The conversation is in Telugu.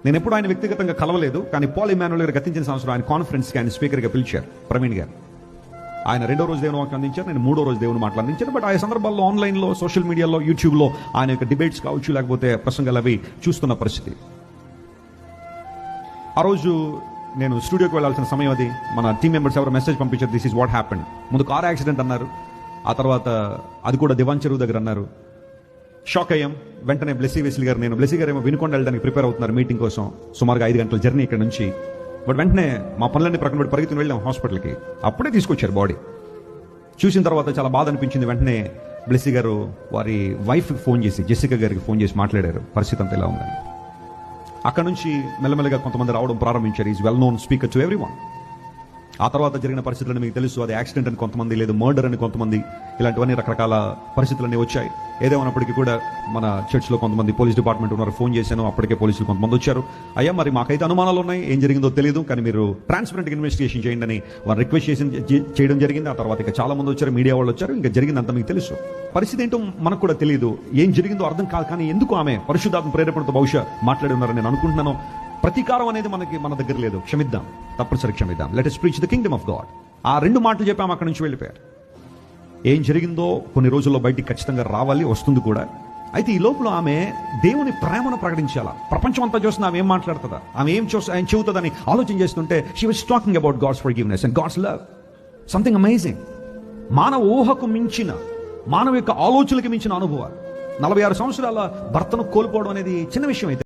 నేను ఎప్పుడు ఆయన వ్యక్తిగతంగా కలవలేదు, కానీ పాల్ ఇమాన్యుయల్ గారు గతించిన సంవత్సరం ఆయన కాన్ఫరెన్స్కి ఆయన స్పీకర్గా పిలిచారు, ప్రవీణ్ గారు. ఆయన 2వ రోజు దేవుని వాక్యం అందించారు, నేను 3వ రోజు దేవుని మాటలు అందించాను. బట్ ఆ సందర్భాల్లో ఆన్లైన్లో, సోషల్ మీడియాలో, యూట్యూబ్లో ఆయన యొక్క డిబేట్స్ కావచ్చు, లేకపోతే ప్రసంగాలు అవి చూస్తున్న పరిస్థితి. ఆ రోజు నేను స్టూడియోకి వెళ్ళాల్సిన సమయం అది. మన టీం మెంబర్స్ ఎవరు మెసేజ్ పంపించారు, దిస్ ఈజ్ వాట్ హ్యాపెండ్. ముందు కార్ యాక్సిడెంట్ అన్నారు, ఆ తర్వాత అది కూడా దివాన్ చెరువు దగ్గర అన్నారు. షాక్ అయ్యాం. వెంటనే బ్లెస్సీ వెస్లీ గారు, నేను బ్లెస్సీ గారు ఏమో వినుకొండ వెళ్ళడానికి ప్రిపేర్ అవుతున్నారు మీటింగ్ కోసం, సుమారుగా 5 గంటల జర్నీ ఇక్కడ నుంచి. బట్ వెంటనే మా పనులన్నీ ప్రక్కన పెట్టి పరిగెత్తుని వెళ్ళాం హాస్పిటల్కి. అప్పుడే తీసుకొచ్చారు బాడీ. చూసిన తర్వాత చాలా బాధ అనిపించింది. వెంటనే బ్లెస్సీ గారు వారి వైఫ్కి ఫోన్ చేసి, జెసికా గారికి ఫోన్ చేసి మాట్లాడారు, పరిస్థితి అంతా ఎలా ఉందని. అక్కడ నుంచి మెల్లమెల్లగా కొంతమంది రావడం ప్రారంభించారు. Is well known speaker to everyone. ఆ తర్వాత జరిగిన పరిస్థితులను మీకు తెలుసు, అది యాక్సిడెంట్ అని కొంతమంది, లేదు మర్డర్ అని కొంతమంది, ఇలాంటివన్నీ రకరకాల పరిస్థితులన్నీ వచ్చాయి. ఏదేమైనప్పటికీ కూడా మన చర్చ్లో కొంతమంది పోలీస్ డిపార్ట్మెంట్ ఉన్నారు, ఫోన్ చేశాను, అప్పటికే పోలీసులు కొంతమంది వచ్చారు. అయ్యా మరి మాకైతే అనుమానాలు ఉన్నాయి, ఏం జరిగిందో తెలియదు, కానీ మీరు ట్రాన్స్పరెంట్గా ఇన్వెస్టిగేషన్ చేయండి అని వారు రిక్వెస్ట్ చేయడం జరిగింది. ఆ తర్వాత ఇక చాలా మంది వచ్చారు, మీడియా వాళ్ళు వచ్చారు, ఇంకా జరిగిందంతా మీకు తెలుసు. పరిస్థితి ఏంటో మనకు కూడా తెలియదు, ఏం జరిగిందో అర్థం కాదు. కానీ ఎందుకు ఆమె పరిశుద్ధాత్మ ప్రేరేపణతో బహుశా మాట్లాడి ఉన్నారని నేను అనుకుంటున్నాను. ప్రతీకారం అనేది మన దగ్గర లేదు, క్షమిద్దాం, తప్పనిసరి క్షమిద్దాం. Let us preach the kingdom of God. ఆ 2 మాటలు చెప్పాము, అక్కడి నుంచి వెళ్ళిపోయారు. ఏం జరిగిందో కొన్ని రోజుల్లో బయటికి ఖచ్చితంగా రావాలి, వస్తుంది కూడా. అయితే ఈ లోపల ఆమె దేవుని ప్రేమను ప్రకటించాలా. ప్రపంచం అంతా చూస్తున్నా ఆమె ఏం మాట్లాడుతుందా, ఆమె ఏం చెబుతుందని ఆలోచన చేస్తుంటే she was talking about God's forgiveness and God's love. Something amazing. మానవ ఊహకు మించిన, మానవ యొక్క ఆలోచనలకు మించిన అనుభవాలు. 46 సంవత్సరాల భర్తను కోల్పోవడం అనేది చిన్న విషయం అయితే